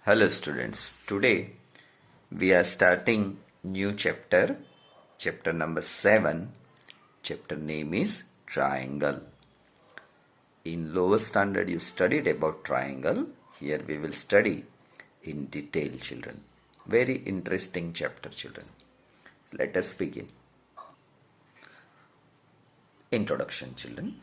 Hello students, today we are starting new chapter, chapter number 7. Chapter name is triangle. In lower standard you studied about triangle. Here we will study in detail, children. Very interesting chapter, children. Let us begin. Introduction, children.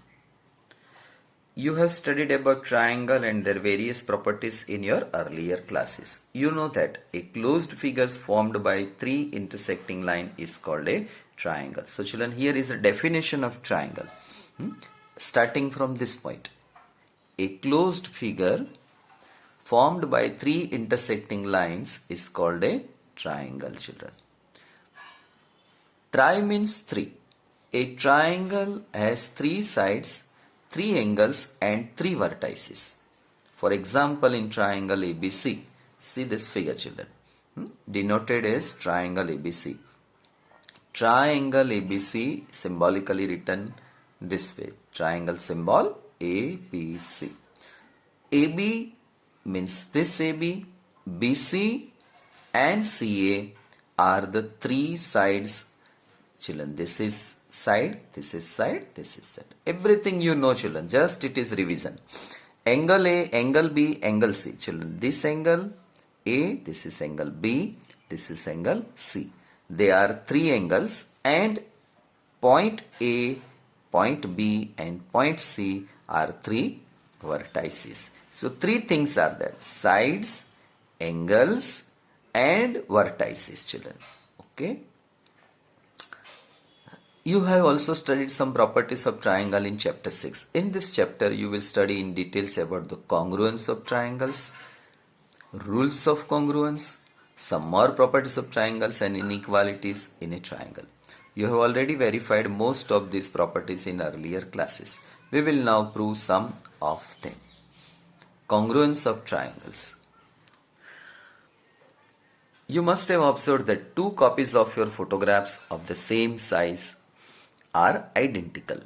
You have studied about triangle and their various properties in your earlier classes. You know that a closed figure formed by three intersecting lines is called a triangle. So children, here is the definition of triangle. Starting from this point. A closed figure formed by three intersecting lines is called a triangle, children. Tri means three. A triangle has three sides, three angles and three vertices. For example, in triangle ABC, see this figure, children, denoted as triangle ABC. Triangle ABC symbolically written this way, triangle symbol ABC. AB means this AB, BC and CA are the three sides. Children, this is side, this is side, this is side. Everything you know, children, just it is revision. Angle A, angle B, angle C. Children, this angle A, this is angle B, this is angle C. They are three angles and point A, point B and point C are three vertices. So three things are there, sides, angles and vertices, children. Okay. You have also studied some properties of triangle in chapter 6. In this chapter, you will study in details about the congruence of triangles, rules of congruence, some more properties of triangles and inequalities in a triangle. You have already verified most of these properties in earlier classes. We will now prove some of them. Congruence of triangles. You must have observed that two copies of your photographs of the same size are identical.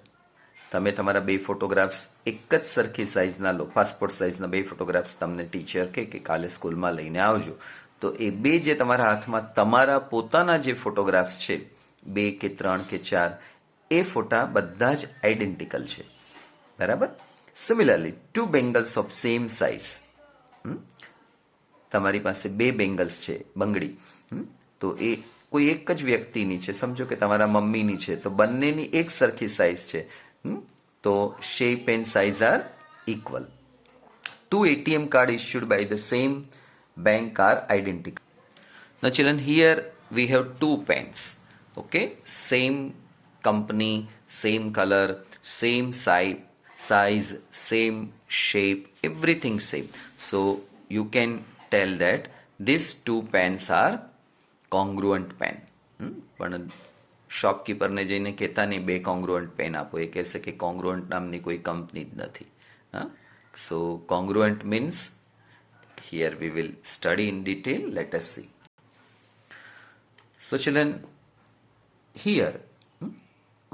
તમે તમારા બે photographs એક જ સરખી સાઇઝના લો, passport સાઇઝના બે photographs તમને teacher કહે કે કાલે સ્કૂલમાં લઈને આવજો, તો એ બે જે તમારા હાથમાં તમારા પોતાના જે ફોટોગ્રાફ્સ છે, બે કે ત્રણ કે ચાર, એ ફોટા બધા જ આઈડેન્ટિકલ છે, બરાબર. Similarly two bangles of same size, તમારી પાસે બે બેંગલ્સ છે, બંગડી, તો એ કોઈ એક જ વ્યક્તિની છે, સમજો કે તમારા મમ્મીની છે, તો બંનેની એક સરખી સાઇઝ છે, તો shape and size are equal. Two ATM card issued by the same bank are identical. Now children, here we have two pens, okay, same company, same color, same size, same shape, everything same. So you can tell that these two pens are congruent pen. પણ શોપકીપરને જઈને કહેતા નહીં બે કોંગ્રુઅન્ટ pen આપો, એ કહેશે કે કોંગ્રુઅન્ટ નામની કોઈ કંપની જ નથી. સો કોંગ્રુઅન્ટ means here we will study in detail. Let us see. So children, here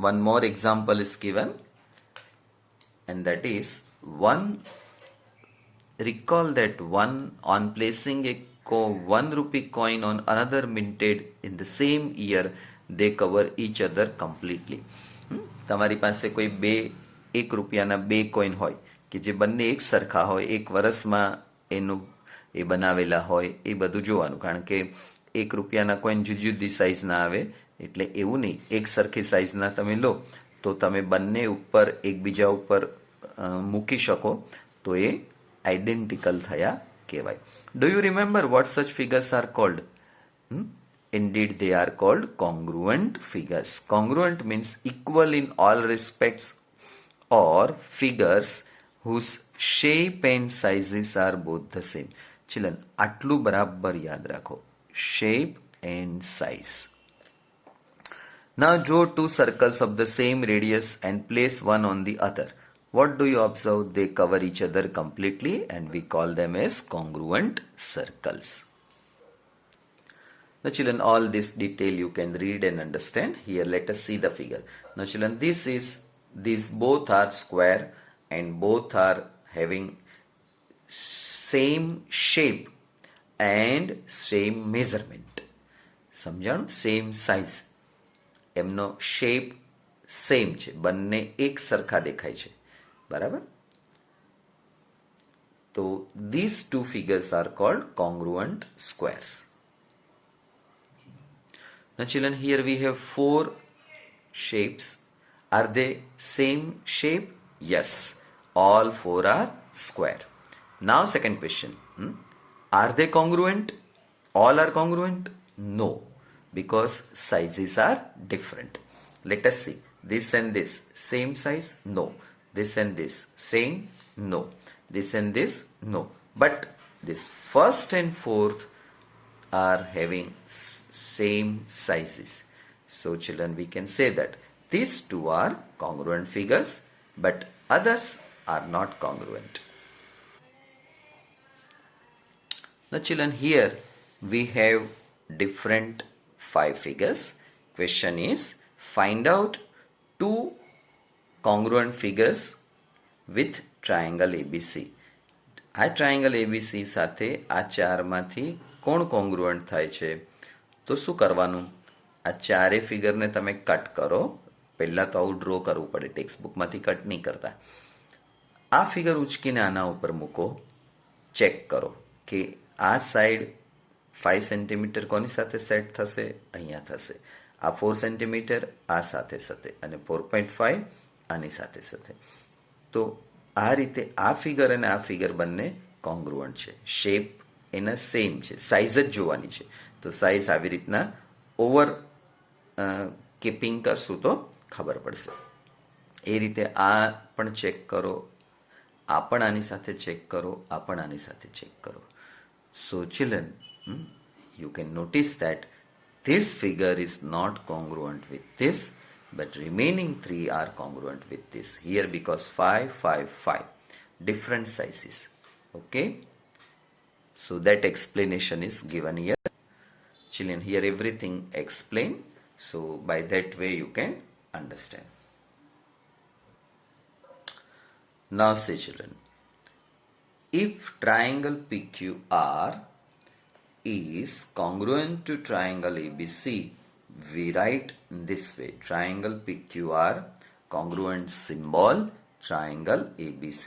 one more example is given, and that is one. Recall that one, on placing a 1 rupee coin on another minted in the same year, they cover each other completely. તમારી પાસે કોઈ બે એક રૂપિયાના બે coin હોય કે જે બંને એક સરખા હોય, એક વર્ષમાં એનું એ બનાવેલા હોય, એ બધું જોવાનું, કારણ કે એક રૂપિયાના કોઈન જુદી જુદી સાઇઝના આવે, એટલે એવું નહીં, એક સરખી સાઇઝના તમે લો તો તમે બંને ઉપર એકબીજા ઉપર મૂકી શકો, તો એ આઈડેન્ટિકલ થયા કહેવાય. Do you remember what such figures are called? Indeed, they are called congruent figures. Congruent means equal in all respects, or figures whose shape and sizes are both the same. Children, આટલું બરાબર યાદ રાખો, shape and size. Now draw two circles of the same radius and place one on the other. What do you observe? They cover each other completely and we call them as congruent circles. Now children, all this detail you can read and understand. Here let us see the figure. Now children, these both are square and both are having same shape and same measurement. સમજાણું? Same size, એમનો shape same છે, બંને એક સરખા દેખાય છે. બરાબર? તો these two figures are called congruent squares. Now children, here we have four shapes. Are they same shape? Yes, all four are square. Now second question, are they congruent? All are congruent? No, because sizes are different. Let us see. This and this same size? No. This and this same? No. This and this? No. But this first and fourth are having same sizes. So children, we can say that these two are congruent figures, but others are not congruent. Now children, here we have different 5 figures. Question is, find out 2 congruent figures with triangle ABC. આ triangle ABC સાથે આ ચારમાંથી કોણ કોંગ્રુઅન્ટ થાય છે? તો શું કરવાનું? આ ચારે ફિગરને તમે કટ કરો. પહેલાં તો આવું ડ્રો કરવું પડે, ટેક્સ્ટ બુકમાંથી કટ નહીં કરતા. આ ફિગર ઉચકીને આના ઉપર મૂકો, ચેક કરો કે આ સાઈડ 5 સેન્ટીમીટર કોની સાથે સેટ થશે? અહીંયા થશે. આ 4 સેન્ટીમીટર આ સાથે સાથે, અને 4.5 આની સાથે સાથે. તો આ રીતે આ ફિગર અને આ ફિગર બંને કોંગ્રુઅન્ટ છે. શેપ એના સેમ છે, સાઇઝ જ જોવાની છે. તો સાઇઝ આવી રીતના ઓવર કીપિંગ કરશું તો ખબર પડશે. એ રીતે આ પણ ચેક કરો, આ પણ આની સાથે ચેક કરો, આ પણ આની સાથે ચેક કરો. સો children, you can notice that this figure is not congruent with this, but remaining 3 are congruent with this. Here because 5, 5, 5, different sizes. Okay? So that explanation is given here. Children, here everything explained. So by that way you can understand. Now say children, if triangle PQR is congruent to triangle ABC, we write this way: triangle PQR, congruent symbol, triangle ABC.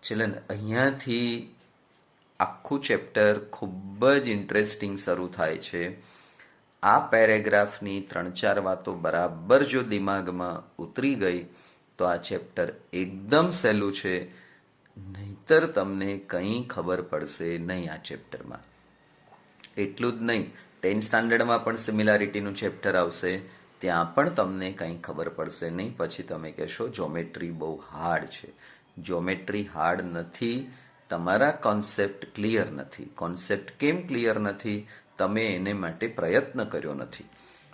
Children, અહીંયાથી આખું chapter ખૂબ જ interesting શરૂ થાય છે. આ પેરેગ્રાફની 3-4 વાતો બરાબર જો દિમાગમાં ઉતરી ગઈ તો આ ચેપ્ટર એકદમ સહેલું છે. નહીતર તમને કંઈ ખબર પડશે નહીં આ ચેપ્ટરમાં. એટલું જ નહીં, 10th સ્ટાન્ડર્ડમાં પણ સિમિલારિટીનું ચેપ્ટર આવશે, ત્યાં પણ તમને કંઈ ખબર પડશે નહીં. પછી તમે કહેશો જ્યોમેટ્રી બહુ હાર્ડ છે. જ્યોમેટ્રી હાર્ડ નથી, તમારા કોન્સેપ્ટ ક્લિયર નથી. કોન્સેપ્ટ કેમ ક્લિયર નથી? તમે એને માટે પ્રયત્ન કર્યો નથી.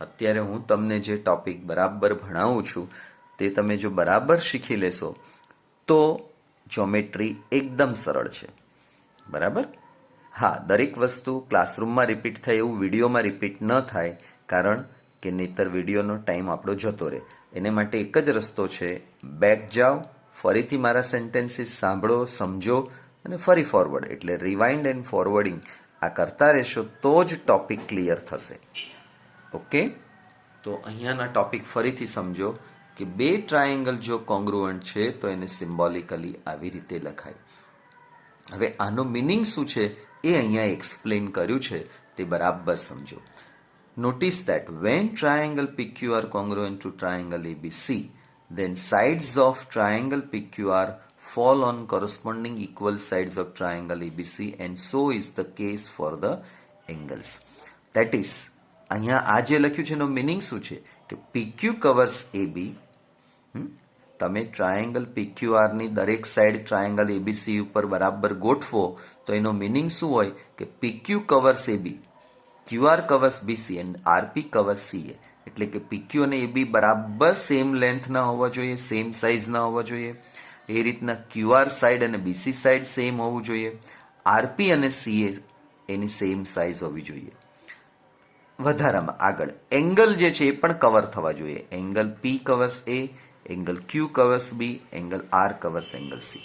અત્યારે હું તમને જે ટોપિક બરાબર ભણાવું છું તે તમે જો બરાબર શીખી લેશો તો જ્યોમેટ્રી એકદમ સરળ છે. બરાબર? હા, દરેક વસ્તુ ક્લાસરૂમમાં રિપીટ થાય એવું વિડીયોમાં રિપીટ ન થાય, કારણ કે નહીતર વિડીયોનો ટાઈમ આપણો જતો રહે. એને માટે એક જ રસ્તો છે, બેક જાઓ, ફરીથી મારા સેન્ટેન્સીસ સાંભળો, સમજો અને ફરી ફોરવર્ડ, એટલે રિવાઇન્ડ એન્ડ ફોરવર્ડિંગ આ કરતા રહેશો તો જ ટોપિક ક્લિયર થશે. ઓકે? તો અહીંયાના ટોપિક ફરીથી સમજો કે 2 ટ્રાયેંગલ જો કોંગ્રુઅન્ટ છે તો એને સિમ્બોલિકલી આવી રીતે લખાય. હવે આનો મિનિંગ શું છે એ અહીંયા એક્સપ્લેન કર્યું છે, તે બરાબર સમજો. Notice that when triangle PQR congruent to triangle ABC, then sides of triangle PQR fall on corresponding equal sides of triangle ABC, and so is the case for the angles. That is, અહીંયા આ જે લખ્યું છે એનો meaning શું છે કે PQ covers AB. તમે ટ્રાયેંગલ PQRની દરેક સાઈડ ટ્રાયેંગલ ABC ઉપર બરાબર ગોઠવો તો એનો મિનિંગ શું હોય કે PQ covers AB, QR covers BC and RP covers CA. એટલે કે PQ અને AB બરાબર સેમ લેન્થના હોવા જોઈએ, સેમ સાઇઝના હોવા જોઈએ. એ રીતના QR સાઈડ અને BC સાઈડ સેમ હોવું જોઈએ. RP અને CA એની સેમ સાઇઝ હોવી જોઈએ. વધારામાં આગળ એંગલ જે છે એ પણ કવર થવા જોઈએ. Angle P covers A, angle Q covers B, angle R covers angle C.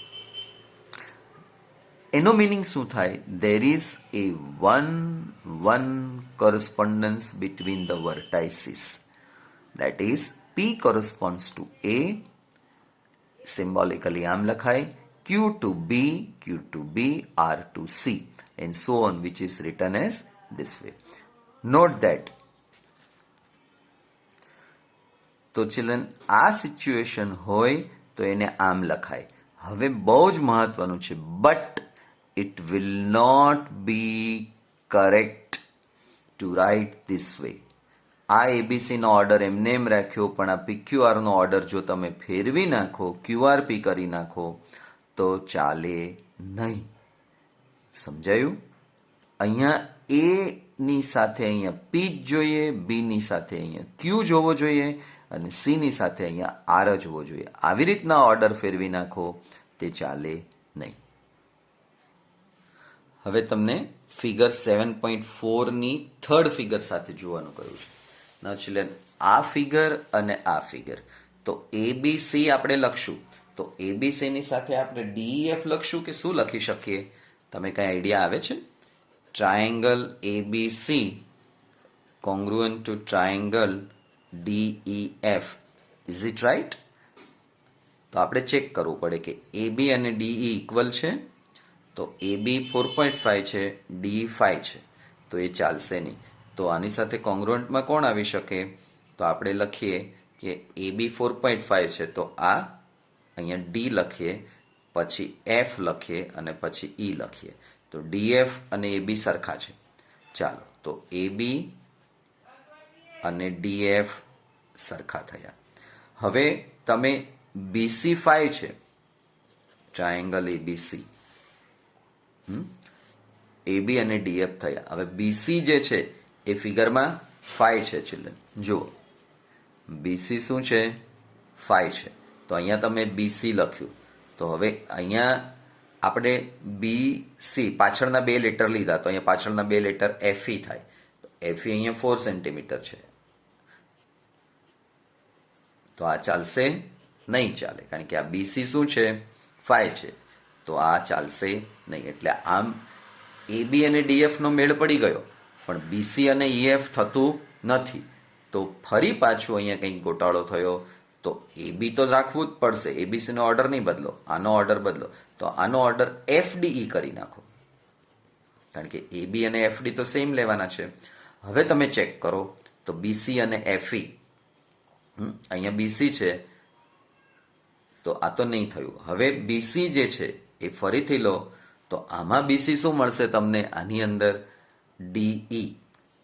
એનો મિનિંગ શું થાય? there is a one correspondence between the vertices, that is p corresponds to a, symbolically આમ લખાય, q to b, q to b, r to c, and so on, which is written as this way. Note that, તો children આ situation હોય તો એને આમ લખાય. હવે બહુ જ મહત્વનું છે, but it will not be correct to write this way. આ એબીસીનો ઓર્ડર એમને એમ રાખ્યો, પણ આ પીક્યુઆરનો ઓર્ડર જો તમે ફેરવી નાખો, ક્યુઆરપી કરી નાખો તો ચાલે નહીં. સમજાયું? અહીંયા એની સાથે અહીંયા પી જ જોઈએ, બીની સાથે અહીંયા ક્યુ જોવો જોઈએ, અને સીની સાથે અહીંયા આર જ હોવો જોઈએ. આવી રીતના ઓર્ડર ફેરવી નાખો તે ચાલે નહીં. હવે તમને ફિગર 7.4ની થર્ડ ફિગર સાથે જોવાનું કહ્યું છે. ના ચિલ્ડ્રન, આ ફિગર અને આ ફિગર, તો એબીસી આપણે લખશું, તો એબીસીની સાથે આપણે ડીઈએફ લખશું કે શું લખી શકીએ? તમે કઈ આઈડિયા આવે છે? Triangle ABC congruent to triangle DEF. Is it right? તો આપણે ચેક કરવું પડે કે AB અને DE ઇક્વલ છે. તો AB 4.5 છે, DE 5 છે, તો એ ચાલશે નહીં. તો આની સાથે કોંગ્રુઅન્ટમાં કોણ આવી શકે? તો આપણે લખીએ કે AB 4.5 છે, તો આ અહીંયા D લખીએ, પછી F લખીએ અને પછી E લખીએ. તો DF અને AB સરખા છે. ચાલો, તો AB અને DF સરખા થયા. હવે તમે BC 5 છે, ટ્રાયેંગલ ABC, AB અને DF થયા. હવે BC જે છે એ ફિગરમાં 5 છે ચિલ્ડ્રન. જુઓ, BC શું છે? 5 છે. તો અહીંયા તમે BC લખ્યું. તો હવે અહીંયા આપણે BC પાછળના બે લેટર લીધા, તો અહીંયા પાછળના બે લેટર FE થાય. તો FE અહીંયા 4 સેન્ટીમીટર છે, તો આ ચાલશે નહીં, ચાલે, કારણ કે આ BC શું છે? 5 છે, તો આ ચાલશે નહીં. એટલે આમ AB અને DF નો મેળ પડી ગયો, પણ BC અને EF થતું નથી. તો ફરી પાછું અહીંયા કંઈક ગોટાળો થયો, તો AB તો રાખવું જ પડશે. ABC નો ઓર્ડર નહીં બદલો, આનો ઓર્ડર બદલો. તો આનો ઓર્ડર FDE કરી નાખો, કારણ કે AB અને FD તો સેમ લેવાના છે. હવે તમે ચેક કરો, તો BC અને FE, અહીંયા BC છે, તો આ તો નહીં થયું. હવે BC જે છે એ ફરીથી લો, તો આમાં BC શું મળશે તમને? આની અંદર DE,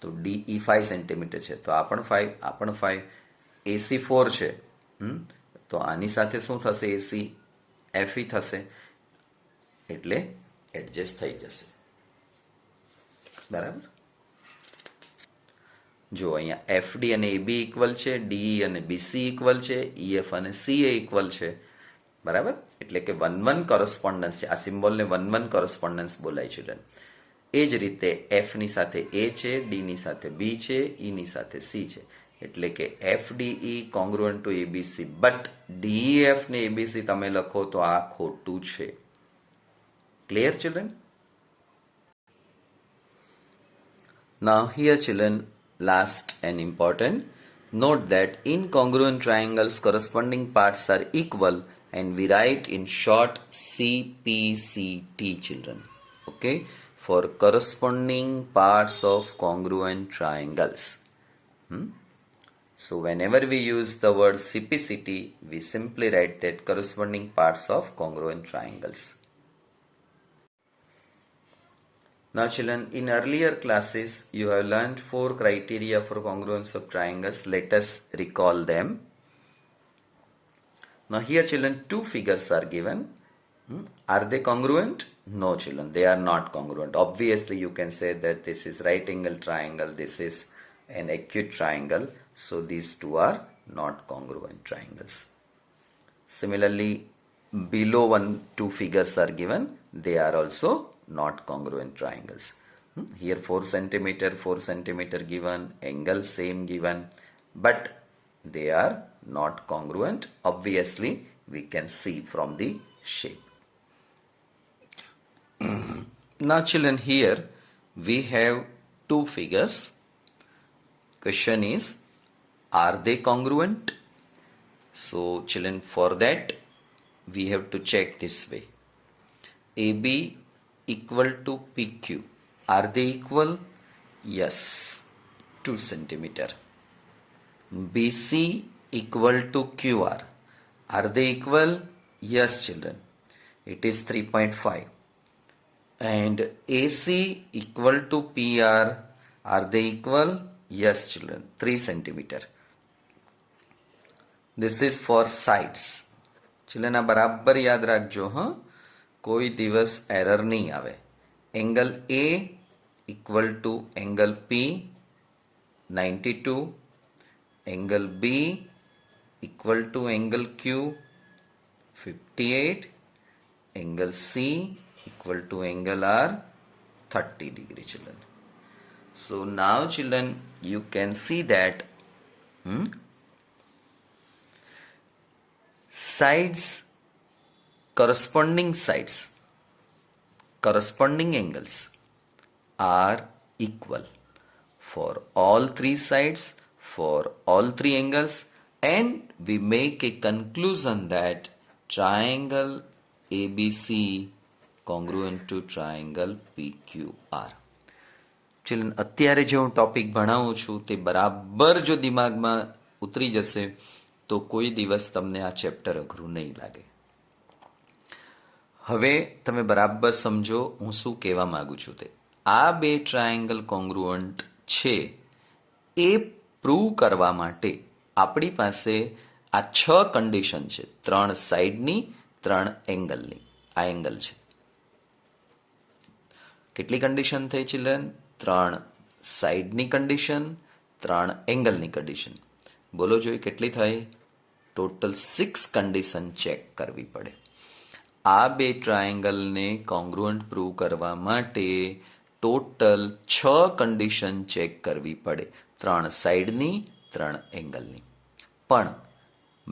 તો DE 5 સેન્ટીમીટર છે, તો આ પણ 5, આ પણ 5. AC 4 છે, તો આની સાથે શું થશે? AC FE થશે, એટલે એડજસ્ટ થઈ જશે. બરાબર? જો અહીંયા FD અને AB ઇક્વલ છે, DE અને BC ઇક્વલ છે, EF અને CA ઇક્વલ છે. બરાબર? એટલે કે 1-1 કોરસ્પોન્ડન્સ છે. આ સિમ્બોલને 1-1 કોરસ્પોન્ડન્સ બોલાય છે. એ જ રીતે F ની સાથે A છે, D ની સાથે B છે, E ની સાથે C છે. એટલે કે FDE congruent to ABC, but DEF ને ABC તમે લખો તો આ ખોટું છે. Clear children? Now here children, last and important, note that incongruent triangles corresponding parts are equal and we write in short CPCT children. Okay, for corresponding parts of congruent triangles. So whenever we use the word CPCT, we simply write that corresponding parts of congruent triangles. Now children, in earlier classes you have learned 4 criteria for congruence of triangles. Let us recall them. Now here children, 2 figures are given. Are they congruent? No children, they are not congruent. Obviously you can say that this is right angle triangle, this is an acute triangle. So these two are not congruent triangles. Similarly, below 2 figures are given. They are also not congruent triangles. Here 4 centimeter given, angle same given, but they are not congruent. Obviously we can see from the shape. Now children, here we have two figures. Question is, are they congruent? So children, for that we have to check this way. AB equal to PQ. Are they equal? Yes, 2 centimeter. BC equal to QR. Are they equal? Yes children, it is 3.5. And AC equal to PR. Are they equal? Yes children, 3 centimeter. This is for sides. Children આ બરાબર યાદ રાખજો હા, કોઈ દિવસ error નહીં આવે. Angle A equal to angle P 92, angle B equal to angle Q 58, angle C equal to angle R 30 degree children. So now children, you can see that sides, corresponding angles are equal for all three sides, for all three angles, and we make a conclusion that triangle ABC congruent to triangle PQR. Children અત્યારે જે હું topic ભણાવું છું તે બરાબર જો દિમાગમાં ઉતરી જશે તો કોઈ દિવસ તમને આ ચેપ્ટર અઘરું નહીં લાગે. હવે તમે બરાબર સમજો હું શું કહેવા માંગુ છું તે. આ બે ટ્રાયેંગલ કોંગ્રુઅન્ટ છે એ પ્રૂવ કરવા માટે આપણી પાસે આ 6 કન્ડિશન છે, 3 સાઈડની 3 એંગલની. આ એંગલ છે. કેટલી કન્ડિશન થઈ ચિલ્ડ્રન? 3 સાઈડની કન્ડિશન, 3 એંગલની કન્ડિશન. બોલો જોઈએ કેટલી થઈ? ટોટલ 6 કન્ડિશન ચેક કરવી પડે. આ બે ટ્રાયેંગલને કોંગ્રુઅન્ટ પ્રૂવ કરવા માટે ટોટલ 6 કન્ડિશન ચેક કરવી પડે, 3 સાઈડની 3 એંગલની. પણ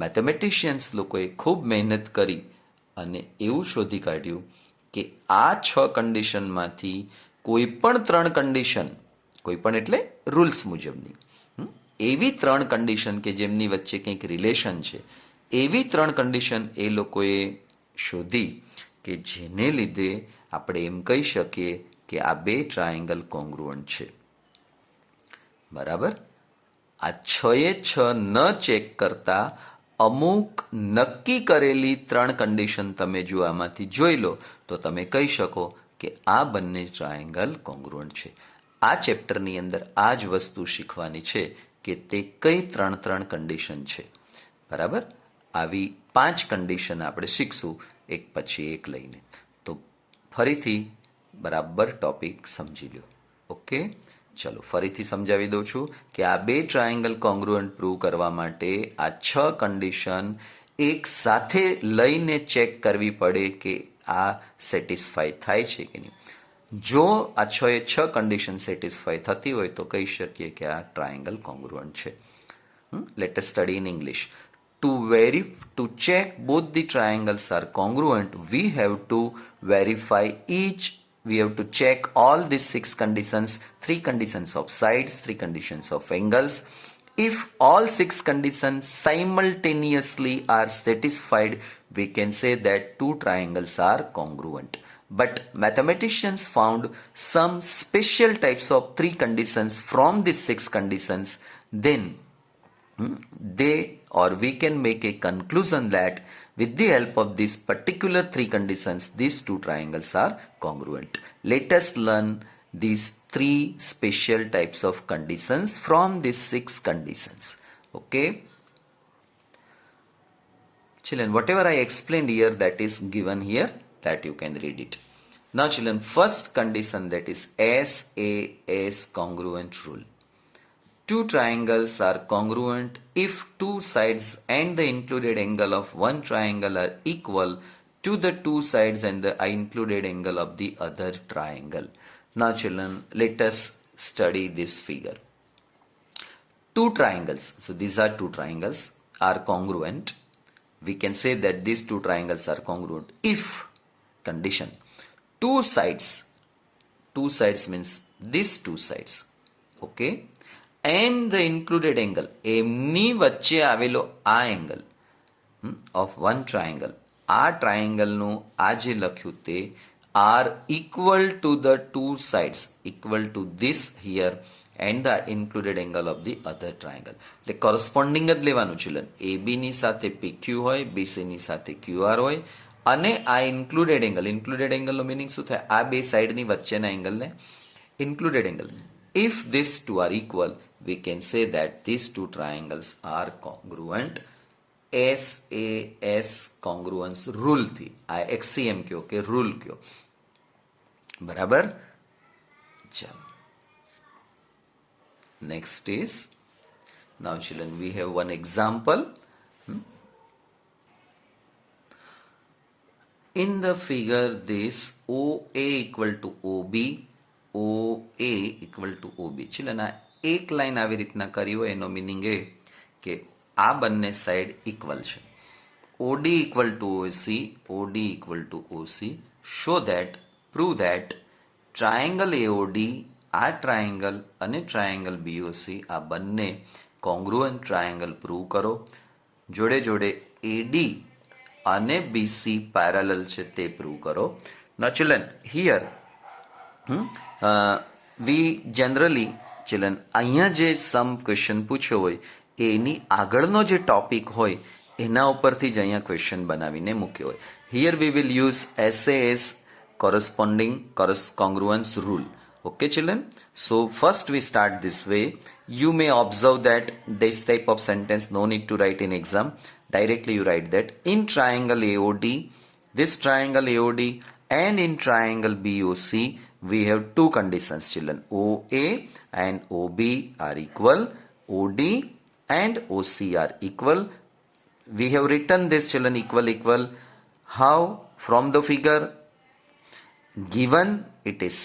મેથેમેટિશિયન્સ લોકોએ ખૂબ મહેનત કરી અને એવું શોધી કાઢ્યું કે આ 6 કન્ડિશનમાંથી કોઈ પણ 3 કન્ડિશન, કોઈ પણ એટલે રૂલ્સ મુજબની, એવી 3 કન્ડિશન કે જેમની વચ્ચે કંઈક રિલેશન છે, એવી 3 કન્ડિશન એ લોકોએ શોધી કે જેને લીધે આપણે એમ કહી શકીએ કે આ બે ટ્રાયેંગલ કોંગ્રુઅન્ટ છે. બરાબર? આ 6 ન ચેક કરતા અમુક નક્કી કરેલી 3 કન્ડિશન તમે જો આમાંથી જોઈ લો તો તમે કહી શકો કે આ બંને ટ્રાયેંગલ કોંગ્રુઅન્ટ છે. આ ચેપ્ટરની અંદર આ જ વસ્તુ શીખવાની છે કે તે કઈ 3 કન્ડિશન છે. બરાબર? આવી 5 કન્ડિશન આપણે શીખશું એક પછી એક લઈને. તો ફરીથી બરાબર ટોપિક સમજી લો. ઓકે, ચલો ફરીથી સમજાવી દઉં છું કે આ બે ટ્રાયેંગલ કોંગ્રુઅન્ટ પ્રૂવ કરવા માટે આ 6 કન્ડિશન એક સાથે લઈને ચેક કરવી પડે કે આ સેટિસ્ફાય થાય છે કે નહીં. જો આ 6 કન્ડિશન સેટિસ્ફાય થતી હોય તો કહી શકીએ કે આ ટ્રાયેંગલ કોંગ્રુઅન્ટ છે. Let us study in English. To check both the triangles are congruent, we have to verify each. We have to check all these 6 conditions, 3 conditions of sides, 3 conditions of angles. If all 6 conditions simultaneously are satisfied, we can say that 2 triangles are congruent. But mathematicians found some special types of 3 conditions from these 6 conditions. Then we can make a conclusion that with the help of these particular 3 conditions, these 2 triangles are congruent. Let us learn these 3 special types of conditions from these 6 conditions. Okay? Children, whatever I explained here, that is given here, that you can read it. Now children, first condition, that is SAS congruent rule. 2 triangles are congruent if 2 sides and the included angle of one triangle are equal to the 2 sides and the included angle of the other triangle. Now children, let us study this figure. 2 triangles, so these are 2 triangles, are congruent. We can say that these 2 triangles are congruent if condition two sides means these two sides, okay, and the included angle એમની વચ્ચે આવેલો આ angle of one triangle, આ ટ્રાયેંગલનું આ જે લખ્યું તે are equal to the two sides, equal to this here and the included angle of the other triangle. એટલે corresponding જ લેવાનું છે. AB ની સાથે PQ હોય, BC ની સાથે QR હોય અને આ ઇન્ક્લુડેડ એંગલનો મિનિંગ શું થાય? આ બે સાઈડની વચ્ચેના એંગલને included angle. If these two are equal, we can say that these two triangles are congruent. SAS congruence rule થી આ એક્સીએમ કયો કે રૂલ કયો, બરાબર? ચાલો, next is, now children we have one example. In the figure this OA equal to OB, OA equal to OB. ચલો ના એક લાઈન આવી રીતના કરી હોય એનો મિનિંગ એ કે આ બંને સાઈડ ઇક્વલ છે. OD equal to OC, OD equal to OC. Show that, prove that triangle AOD, આ ટ્રાયેંગલ અને ટ્રાયેંગલ BOC આ બંને કોંગ્રુઅન્ટ ટ્રાયેંગલ પ્રૂવ કરો. જોડે જોડે AD અને BC પેરેલલ છે તે પ્રૂવ કરો. Now children, here we generally children અહીંયા જે સમ ક્વેશ્ચન પૂછ્યો હોય એની આગળનો જે ટોપિક હોય એના ઉપરથી જ અહીંયા ક્વેશ્ચન બનાવીને મૂક્યો હોય. Here we will use SAS corresponding congruence rule. Okay children, so first we start this way. You may observe that this type of sentence no need to write in exam, directly you write that in triangle AOD, this triangle AOD and in triangle BOC we have two conditions children, OA and OB are equal, OD and OC are equal. We have written this children equal. How? From the figure given it is.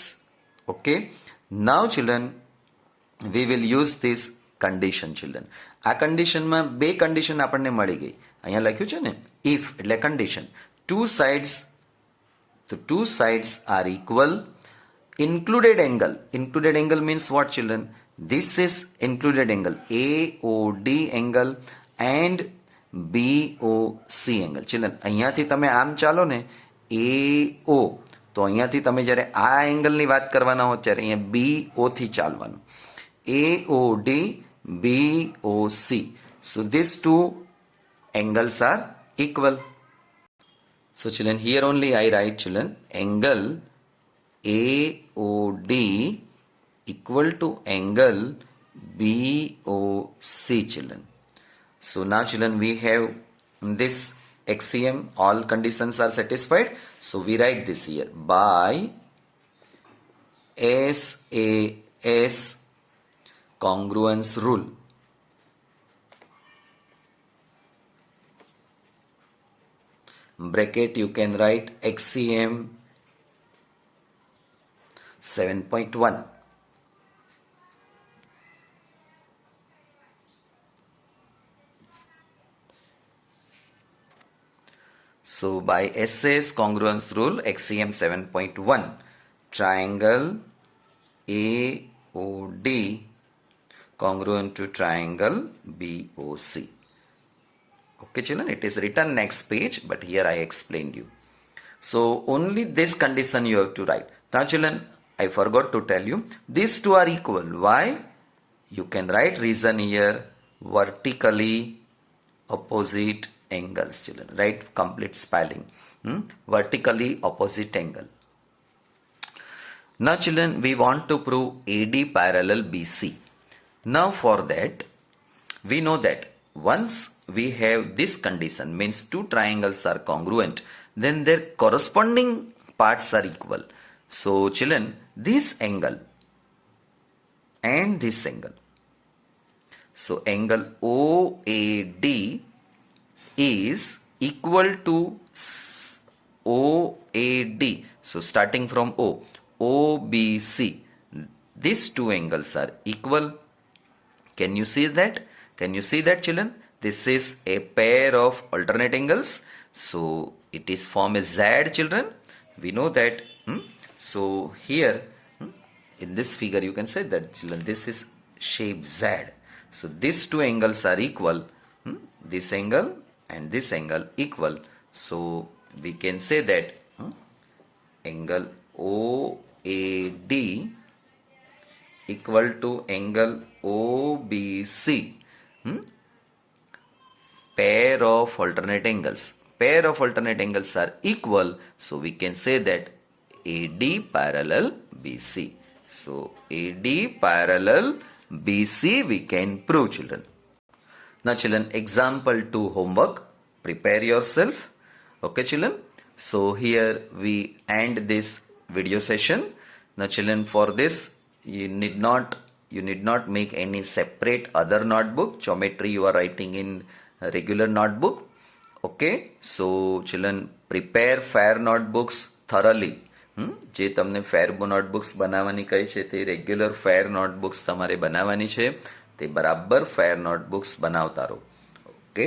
Okay. Now children we will use this condition children. આ કન્ડિશનમાં બે condition આપણને મળી ગઈ. અહીંયા લખ્યું છે ને if એટલે condition. Two sides are equal. Included angle means what children? This is included angle, AOD angle and BOC angle. children અહીંયાથી તમે આમ ચાલો ને AO, તો અહીંયાથી તમે જ્યારે આ એંગલની વાત કરવાના હો ત્યારે અહીંયા BO થી ચાલવાનું. AOD, BOC. So these two angles are equal. So children here only I write children angle AOD equal to angle BOC children. So now children we have this axiom, all conditions are satisfied. So we write this here by SAS congruence rule. Bracket you can write axiom 7.1. So by SAS congruence rule, axiom 7.1, triangle AOD congruent to triangle BOC. Okay children, it is written next page, but here I explained you. So only this condition you have to write. Now children, I forgot to tell you, these two are equal. Why? You can write reason here, vertically opposite angles children. Write complete spelling. Vertically opposite angle. Now children, we want to prove AD parallel BC. Now for that, we know that once we have this condition, means two triangles are congruent, then their corresponding parts are equal. So children, this angle and this angle, so angle OAD is equal to OAD. So starting from O, OBC, these two angles are equal. Can you see that? Can you see that children? This is a pair of alternate angles. So it is form a Z children. We know that So here in this figure you can say that children this is shape Z. So these two angles are equal. This angle and this angle equal. So we can say that angle OAD equal to angle OBC. Pair of alternate angles. Pair of alternate angles are equal. So we can say that AD parallel BC. So AD parallel BC we can prove, children. Now children, example 2 homework. Prepare yourself. Okay children. So here we end this video session. Now children, for this you need not make any separate other notebook. Geometry you are writing in a regular notebook. Okay. So children, prepare fair notebooks thoroughly. જે તમને ફેર notebooks બનાવવાની કહી છે તે regular ફેર notebooks તમારે બનાવવાની છે. તે બરાબર ફેર નોટબુક્સ બનાવતા રહો. Okay.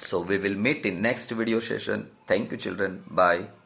So we will meet in next video session. Thank you children. Bye.